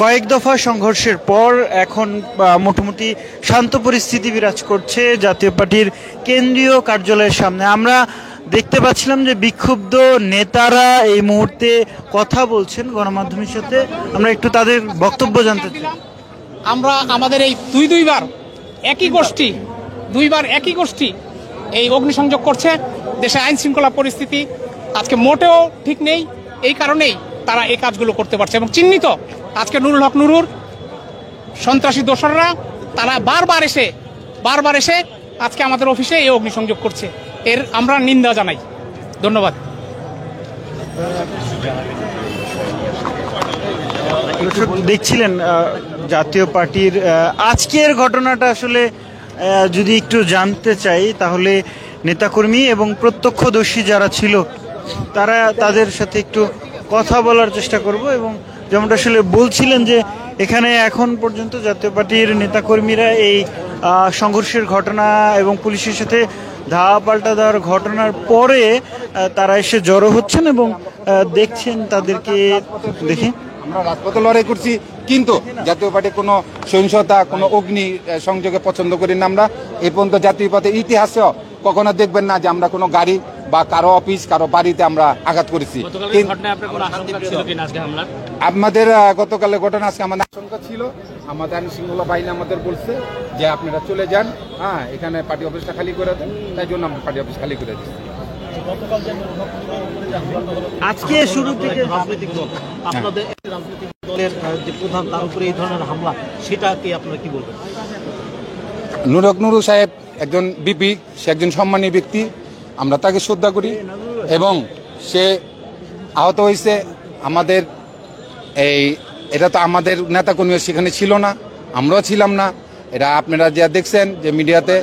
কয়েক দফা সংঘর্ষের পর এখন মোটামুটি শান্ত পরিস্থিতি বিরাজ করছে জাতীয় পার্টির কেন্দ্রীয় কার্যালয়ের সামনে। আমরা দেখতে পাচ্ছিলাম যে বিক্ষুব্ধ নেতারা এই মুহূর্তে কথা বলছেন গণমাধ্যমের সাথে। আমরা একটু তাদের বক্তব্য জানতে চাই। আমরা আমাদের এই দুইবার একই গোষ্ঠী এই অগ্নিসংযোগ করছে। দেশে আইন শৃঙ্খলা পরিস্থিতি আজকে মোটেও ঠিক নেই, এই কারণেই তারা এই কাজগুলো করতে পারছে এবং চিহ্নিত আজকে নুরুল হক নুরুর সন্ত্রাসী দোসররা তারা বারবার এসে আজকে আমাদের অফিসে এই অগ্নিসংযোগ করছে। এর আমরা নিন্দা জানাই। ধন্যবাদ। দেখছিলেন জাতীয় পার্টির আজকের ঘটনাটা আসলে যদি একটু জানতে চাই তাহলে নেতাকর্মী এবং প্রত্যক্ষদর্শী যারা ছিল তারা তাদের সাথে একটু কথা বলার চেষ্টা করব। এবং যেমনটা আসলে বলছিলেন যে এখানে এখন পর্যন্ত জাতীয় পার্টির নেতাকর্মীরা এই সংঘর্ষের ঘটনা এবং পুলিশের সাথে ধাওয়া পাল্টা দেওয়ার ঘটনার পরে তারা এসে জড়ো হচ্ছেন এবং দেখছেন তাদেরকে দেখে। আমরা রাজপথে লড়াই করছি, কিন্তু জাতীয় পার্টি কোনো সহিংসতা, কোনো অগ্নি সংযোগে পছন্দ করি না। আমরা এই পর্যন্ত জাতীয় পার্টির ইতিহাসেও কখনো দেখবেন না যে আমরা কোনো গাড়ি বা কারো অফিস, কারো বাড়িতে আমরা আঘাত করেছি। আমাদের গতকালের ঘটনা আজকে আমাদের আশঙ্কা ছিল। আমাদের আইন শৃঙ্খলা বাহিনী আমাদের বলছে যে আপনারা চলে যান, হ্যাঁ, এখানে পার্টি অফিসটা খালি করে দেন। তাই জন্য আমরা পার্টি অফিস খালি করে দিচ্ছি। আজকে শুরু থেকে আপনাদের রাজনৈতিক দলের যে প্রধান, তার উপরে এই ধরনের হামলা, সেটাকে আপনারা কি বলবেন? নুরু সাহেব একজন বিপি, সে একজন সম্মানী ব্যক্তি, আমরা তাকে শ্রদ্ধা করি এবং সে আহত হয়েছে। আমাদের এটা তো আমাদের নেতাকর্মী সেখানে ছিল না, আমরাও ছিলাম না। এটা আপনারা যা দেখছেন যে মিডিয়াতে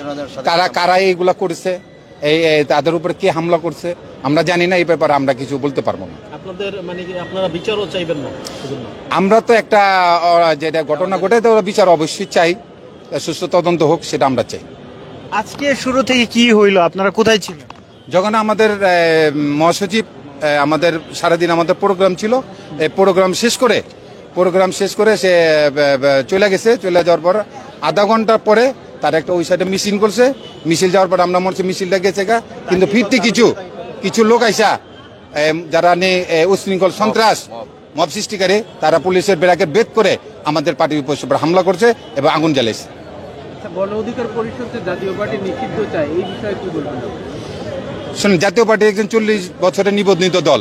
কারা এইগুলা করেছে, তাদের উপরে কে হামলা করছে আমরা জানি না। এই ব্যাপারে আমরা কিছু বলতে পারবো না। আপনাদের মানে আপনারা বিচারও চাইবেন না? আমরা তো একটা যেটা ঘটনা ঘটে তো বিচার অবশ্যই চাই, সুস্থ তদন্ত হোক, সেটা আমরা চাই। আজকে শুরু থেকে কি হইলো, আপনারা কোথায় ছিলেন? যখন আমাদের মহাসচিব আমাদের সারাদিন আমাদের প্রোগ্রাম ছিল, এই প্রোগ্রাম শেষ করে সে চলে গেছে। চলে যাওয়ার পর আধা ঘন্টা পরে তার একটা ওই সাইডে মিছিল করছে। মিছিল যাওয়ার পর আমরা মনে হচ্ছে মিছিলটা গেছে গা, কিন্তু ফিরতে কিছু লোক আইসা যারা উশৃঙ্খল সন্ত্রাস মব সৃষ্টিকারী, তারা পুলিশের ব্যারিকেড ভেদ করে আমাদের পার্টির উপর হামলা করছে এবং আগুন জ্বালিয়েছে। গণ অধিকার পরিষদ জাতীয় পার্টি নিষিদ্ধ চায়, এই বিষয়ে কি বলবেন? শুনুন, জাতীয় পার্টি একজন 40 বছরের নিবন্ধিত দল।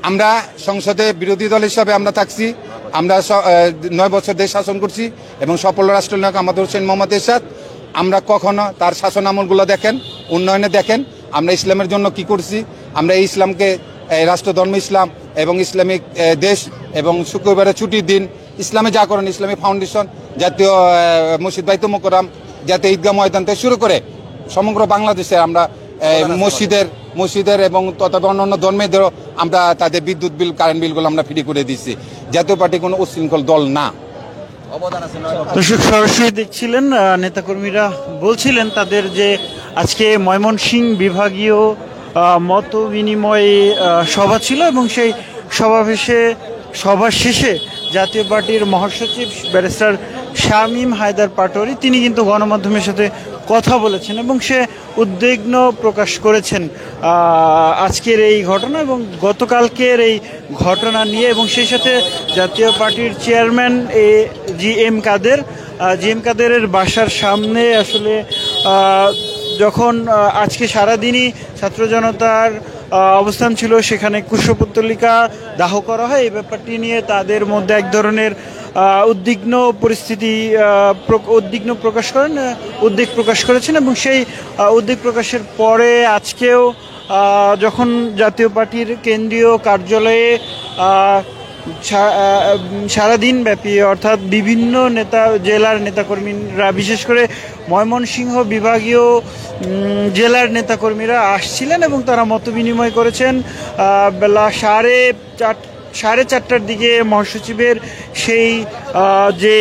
আমরা সংসদে বিরোধী দল হিসাবে আমরা থাকছি। আমরা 9 বছর দেশ শাসন করছি এবং সফল রাষ্ট্রনায়ক আমাদের হোসেন মোহাম্মদ এরশাদ। আমরা কখনো তার শাসন আমলগুলো দেখেন, উন্নয়নে দেখেন আমরা ইসলামের জন্য কি করছি। আমরা এই ইসলামকে রাষ্ট্রধর্ম ইসলাম এবং ইসলামিক দেশ এবং শুক্রবারের ছুটির দিন ইসলামে যা করেন, ইসলামিক ফাউন্ডেশন, জাতীয় মসজিদ বাইতুল মোকাররম, জাতীয় ঈদগাহ ময়দান থেকে শুরু করে সমগ্র বাংলাদেশে আমরা মসজিদের এবং তথা অন্যান্য ধর্মেদেরও আমরা তাদের বিদ্যুৎ বিল, কারেন্ট বিলগুলো আমরা ফ্রি করে দিচ্ছি। জাতীয় পার্টি কোনো উশৃঙ্খল দল না। দর্শক সরাসরি দেখছিলেন নেতাকর্মীরা বলছিলেন তাদের যে আজকে ময়মনসিংহ বিভাগীয় মত বিনিময় সভা ছিল এবং সেই সভা শেষে জাতীয় পার্টির মহাসচিব ব্যারিস্টার শামীম হায়দার পাটোয়ারী তিনি কিন্তু গণমাধ্যমের সাথে কথা বলেছেন এবং সে উদ্বিগ্ন প্রকাশ করেছেন আজকের এই ঘটনা এবং গতকালকের এই ঘটনা নিয়ে। এবং সেই সাথে জাতীয় পার্টির চেয়ারম্যান জি এম কাদেরের বাসার সামনে আসলে যখন আজকে সারাদিনই ছাত্র জনতার অবস্থান ছিল, সেখানে কুশপুত্তলিকা দাহ করা হয়। এই ব্যাপারটি নিয়ে তাদের মধ্যে এক ধরনের উদ্বিগ্ন প্রকাশ করেছেন এবং সেই উদ্বেগ প্রকাশের পরে আজকেও যখন জাতীয় পার্টির কেন্দ্রীয় কার্যালয়ে সারাদিন ব্যাপী অর্থাৎ বিভিন্ন জেলার নেতাকর্মীরা, বিশেষ করে ময়মনসিংহ বিভাগীয় জেলার নেতাকর্মীরা আসছিলেন এবং তারা মত বিনিময় করেছেন। বেলা 4:30টার দিকে মহাসচিবের সেই যে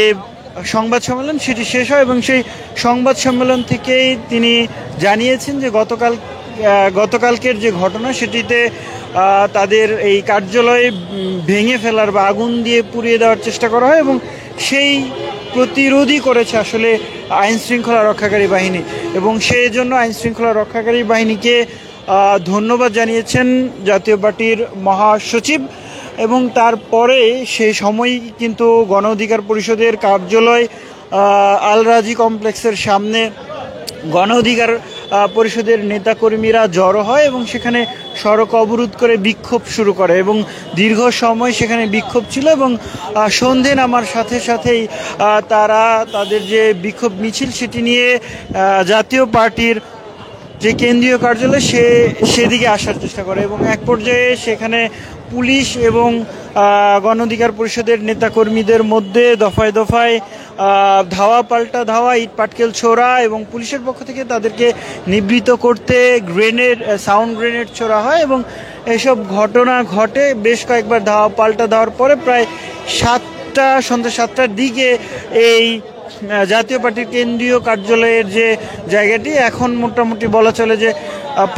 সংবাদ সম্মেলন সেটি শেষ হয় এবং সেই সংবাদ সম্মেলন থেকেই তিনি জানিয়েছেন যে গতকাল গতকালকের যে ঘটনা সেটিতে তাদের এই কার্যালয় ভেঙে ফেলার বা আগুন দিয়ে পুড়িয়ে দেওয়ার চেষ্টা করা হয় এবং সেই প্রতিরোধই করেছে আসলে আইন শৃঙ্খলা রক্ষাকারী বাহিনী এবং সেই জন্য আইন শৃঙ্খলা রক্ষাকারী বাহিনীকে ধন্যবাদ জানিয়েছেন জাতীয় পার্টির মহাসচিব। এবং তারপরে সেই সময় কিন্তু গণ অধিকার পরিষদের কার্যালয় আল রাজি কমপ্লেক্সের সামনে গণ অধিকার পরিষদের নেতাকর্মীরা জড়ো হয় এবং সেখানে সড়ক অবরোধ করে বিক্ষোভ শুরু করে এবং দীর্ঘ সময় সেখানে বিক্ষোভ ছিল এবং সন্ধে নামার সাথে সাথেই তারা তাদের যে বিক্ষোভ মিছিল সেটি নিয়ে জাতীয় পার্টির যে কেন্দ্রীয় কার্যালয় সেদিকে আসার চেষ্টা করে এবং এক পর্যায়ে সেখানে পুলিশ এবং গণ অধিকার পরিষদের নেতাকর্মীদের মধ্যে দফায় দফায় ধাওয়া পাল্টা ধাওয়া, ইট পাটকেল ছোড়া এবং পুলিশের পক্ষ থেকে তাদেরকে নিবৃত করতে সাউন্ড গ্রেনেড ছোড়া হয় এবং এসব ঘটনা ঘটে। বেশ কয়েকবার ধাওয়া পাল্টা দেওয়ার পরে প্রায় সন্ধ্যা 7টার দিকে এই জাতীয় পার্টির কেন্দ্রীয় কার্যালয়ের যে জায়গাটি এখন মোটামুটি বলা চলে যে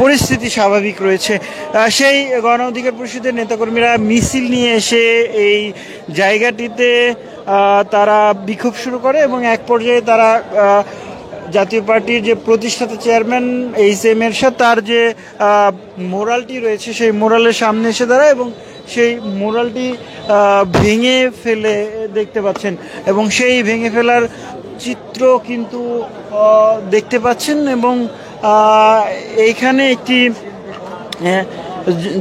পরিস্থিতি স্বাভাবিক রয়েছে। সেই গণ অধিকার পরিষদের নেতাকর্মীরা মিছিল নিয়ে এসে এই জায়গাটিতে তারা বিক্ষোভ শুরু করে এবং এক পর্যায়ে তারা জাতীয় পার্টির যে প্রতিষ্ঠাতা চেয়ারম্যান এইচ.এম. এরশাদ তার যে মোরালটি রয়েছে সেই মোরালের সামনে এসে দাঁড়ায় এবং সেই মোরালটি ভেঙে ফেলে দেখতে পাচ্ছেন এবং সেই ভেঙে ফেলার চিত্র কিন্তু দেখতে পাচ্ছেন এবং এইখানে একটি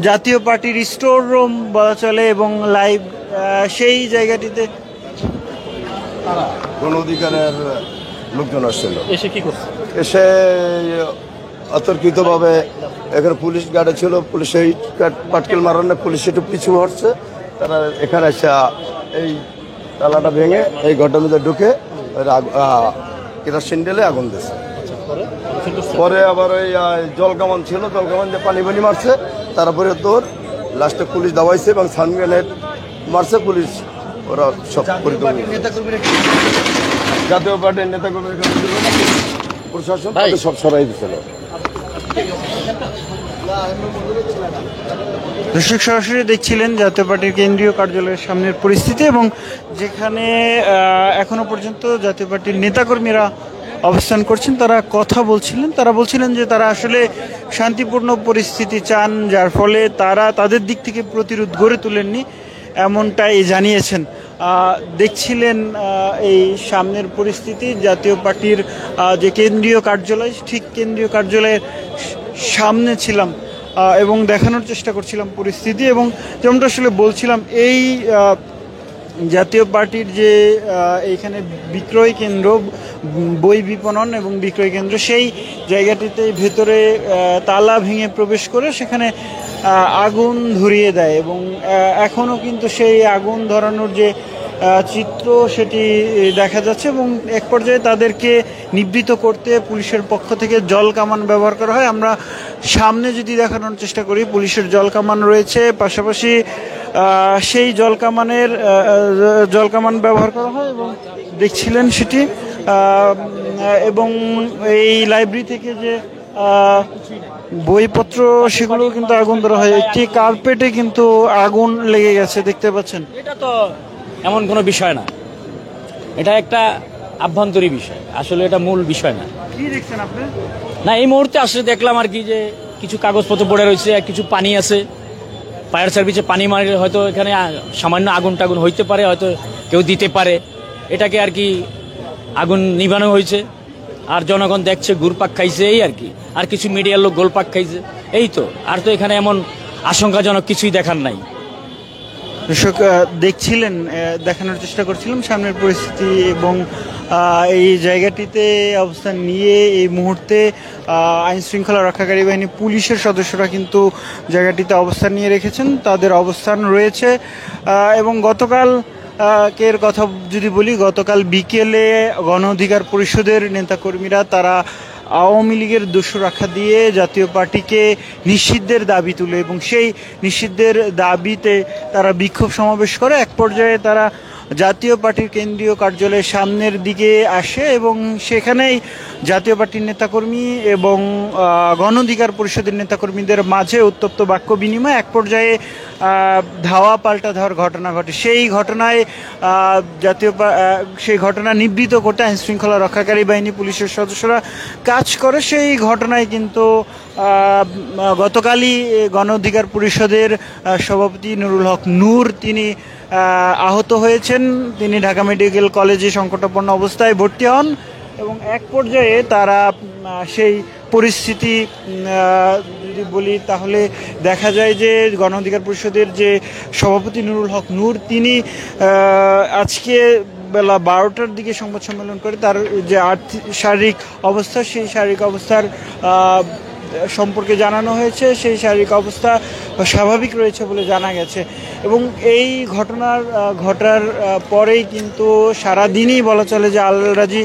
জাতীয় পার্টির স্টোর রুম বলা চলে এবং লাইভ সেই জায়গাটিতে গণ অধিকারের লোকজন আসছিল, এসে কি করছে? এসে অতর্কিতভাবে এখানে পুলিশ গার্ডে ছিল, পুলিশ এই পাটকেল মারানো, পুলিশ একটু পিছু হটছে, তারা এখানে এসে এই তালাটা ভেঙে এই ঘরটার মধ্যে ঢুকে কেরোসিন ঢেলে আগুন দিয়েছে। পরে আবার ওই জল কামান ছিল, জল কামান দিয়ে পানি মারছে, তারপরে তোর লাস্টে পুলিশ দাবাইছে এবং সাউন্ড গ্রেনেড মারছে পুলিশ। ওরা সব জাতীয় পার্টির নেতাকর্মী প্রশাসন সব সরাই দিচ্ছিল। দর্শক সরাসরি দেখছিলেন জাতীয় পার্টির কেন্দ্রীয় কার্যালয়ের সামনের পরিস্থিতি এবং যেখানে এখনো পর্যন্ত জাতীয় পার্টির নেতাকর্মীরা অবস্থান করছেন, তারা কথা বলছিলেন। তারা বলছিলেন যে তারা আসলে শান্তিপূর্ণ পরিস্থিতি চান, যার ফলে তারা তাদের দিক থেকে প্রতিরোধ গড়ে তোলেননি, এমনটাই জানিয়েছেন। দেখছিলেন এই সামনের পরিস্থিতি, জাতীয় পার্টির যে কেন্দ্রীয় কার্যালয়, ঠিক কেন্দ্রীয় কার্যালয়ের সামনে ছিলাম এবং দেখানোর চেষ্টা করছিলাম পরিস্থিতি। এবং যেমনটা আসলে বলছিলাম, এই জাতীয় পার্টির যে এইখানে বিক্রয় কেন্দ্র, বই বিপণন এবং বিক্রয় কেন্দ্র, সেই জায়গাটিতে ভেতরে তালা ভেঙে প্রবেশ করে সেখানে আগুন ধরিয়ে দেয় এবং এখনও কিন্তু সেই আগুন ধরানোর যে চিত্র সেটি দেখা যাচ্ছে এবং এক পর্যায়ে তাদেরকে নিবৃত করতে পুলিশের পক্ষ থেকে জল কামান ব্যবহার করা হয়। আমরা সামনে যদি দেখানোর চেষ্টা করি, পুলিশের জল কামান রয়েছে, পাশাপাশি সেই জল কামান ব্যবহার করা হয় এবং দেখছিলেন সেটি। এবং এই লাইব্রেরি থেকে যে বইপত্র সেগুলো কিন্তু আগুন ধরা হয়। একটি কার্পেটে কিন্তু আগুন লেগে গেছে, দেখতে পাচ্ছেন। এটা তো এমন কোনো বিষয় না, এটা একটা আভ্যন্তরীণ বিষয়, আসলে এটা মূল বিষয় না। কি দেখছেন আপনি? না, এই মুহূর্তে আসলে দেখলাম আর কি যে কিছু কাগজপত্র পড়ে রয়েছে, কিছু পানি আছে, ফায়ার সার্ভিসে পানি মারলে হয়তো এখানে সামান্য আগুন টাগুন হইতে পারে, হয়তো কেউ দিতে পারে, এটাকে আর কি আগুন নিভানো হয়েছে। আর জনগণ দেখছে, ঘুরপাক খাইছে, এই আর কি। আর কিছু মিডিয়ার লোক গোলপাক খাইছে, এই তো। আর তো এখানে এমন আশঙ্কাজনক কিছুই দেখার নাই। দর্শক দেখছিলেন, দেখানোর চেষ্টা করছিলাম সামনের পরিস্থিতি এবং এই জায়গাটিতে অবস্থান নিয়ে এই মুহূর্তে আইন শৃঙ্খলা রক্ষাকারী বাহিনী পুলিশের সদস্যরা কিন্তু জায়গাটিতে অবস্থান নিয়ে রেখেছেন, তাদের অবস্থান রয়েছে। এবং গতকাল কের কথা যদি বলি, গতকাল বিকেলে গণ অধিকার পরিষদের নেতাকর্মীরা তারা আওয়ামী লীগের দোষর আখ্যা দিয়ে জাতীয় পার্টিকে নিষিদ্ধের দাবি তুলে এবং সেই নিষিদ্ধের দাবিতে তারা বিক্ষোভ সমাবেশ করে। এক পর্যায়ে তারা জাতীয় পার্টির কেন্দ্রীয় কার্যালয়ের সামনের দিকে আসে এবং সেখানেই জাতীয় পার্টির নেতাকর্মী এবং গণ অধিকার পরিষদের নেতাকর্মীদের মাঝে উত্তপ্ত বাক্য বিনিময়, এক পর্যায়ে ধাওয়া পাল্টা ধাওয়ার ঘটনা ঘটে। সেই ঘটনায় সেই ঘটনা নিবৃত করতে আইন শৃঙ্খলা রক্ষাকারী বাহিনী পুলিশের সদস্যরা কাজ করে। সেই ঘটনায় কিন্তু গতকালই গণ অধিকার পরিষদের সভাপতি নুরুল হক নূর তিনি আহত হয়েছেন। তিনি ঢাকা মেডিকেল কলেজে সংকটাপন্ন অবস্থায় ভর্তি হন এবং এক পর্যায়ে তারা সেই পরিস্থিতি যদি বলি তাহলে দেখা যায় যে গণ অধিকার পরিষদের যে সভাপতি নুরুল হক নূর তিনি আজকে বেলা 12টার দিকে সংবাদ সম্মেলন করে তার যে শারীরিক অবস্থা, সেই শারীরিক অবস্থার সম্পর্কে জানানো হয়েছে। সেই শারীরিক অবস্থা স্বাভাবিক রয়েছে বলে জানা গেছে এবং এই ঘটার পরেই কিন্তু সারাদিনই বলা চলে যে আল রাজি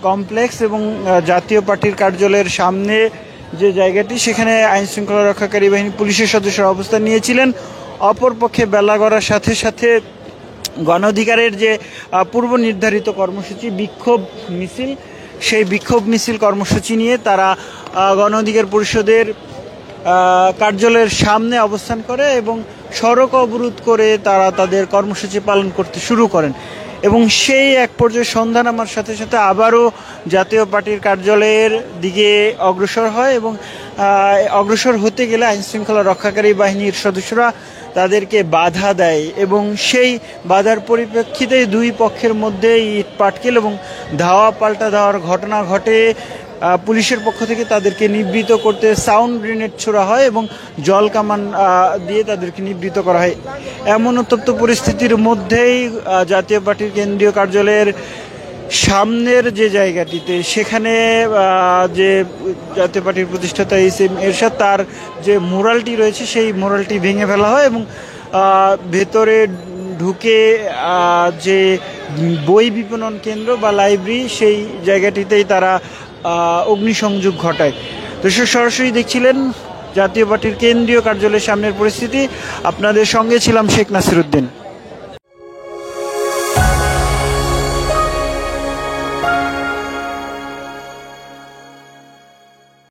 কমপ্লেক্স এবং জাতীয় পার্টির কার্যালয়ের সামনে যে জায়গাটি, সেখানে আইন শৃঙ্খলা রক্ষাকারী বাহিনী পুলিশের সদস্যরা অবস্থান নিয়েছিলেন। অপরপক্ষে বেলা গড়ার সাথে সাথে গণ অধিকারের যে পূর্ব নির্ধারিত কর্মসূচি বিক্ষোভ মিছিল, সেই বিক্ষোভ মিছিল কর্মসূচি নিয়ে তারা গণ অধিকার পরিষদের কার্যালয়ের সামনে অবস্থান করে এবং সড়ক অবরোধ করে তারা তাদের কর্মসূচি পালন করতে শুরু করেন এবং সেই এক পর্যায়ে সন্ধ্যা নামার সাথে সাথে আবারও জাতীয় পার্টির কার্যালয়ের দিকে অগ্রসর হয় এবং অগ্রসর হতে গেলে আইন শৃঙ্খলা রক্ষাকারী বাহিনীর সদস্যরা তাদেরকে বাধা দেয় এবং সেই বাধার পরিপ্রেক্ষিতে দুই পক্ষের মধ্যে ইট পাটকেল এবং ধাওয়া পাল্টা ধাওয়ার ঘটনা ঘটে। পুলিশের পক্ষ থেকে তাদেরকে নিবৃত করতে সাউন্ড গ্রেনেড ছোড়া হয় এবং জল কামান দিয়ে তাদেরকে নিবৃত করা হয়। এমন উত্তপ্ত পরিস্থিতির মধ্যেই জাতীয় পার্টির কেন্দ্রীয় কার্যালয়ের সামনের যে জায়গাটিতে, সেখানে যে জাতীয় পার্টির প্রতিষ্ঠাতা এস.এম. এরশাদ তার যে মুরালটি রয়েছে সেই মুরালটি ভেঙে ফেলা হয় এবং ভেতরে ঢুকে যে বই বিপণন কেন্দ্র বা লাইব্রেরি, সেই জায়গাটিতেই তারা অগ্নিসংযোগ ঘটায়। দর্শক সরাসরি দেখছিলেন জাতীয় পার্টির কেন্দ্রীয় কার্যালয়ের সামনের পরিস্থিতি। আপনাদের সঙ্গে ছিলাম শেখ নাসিরউদ্দিন।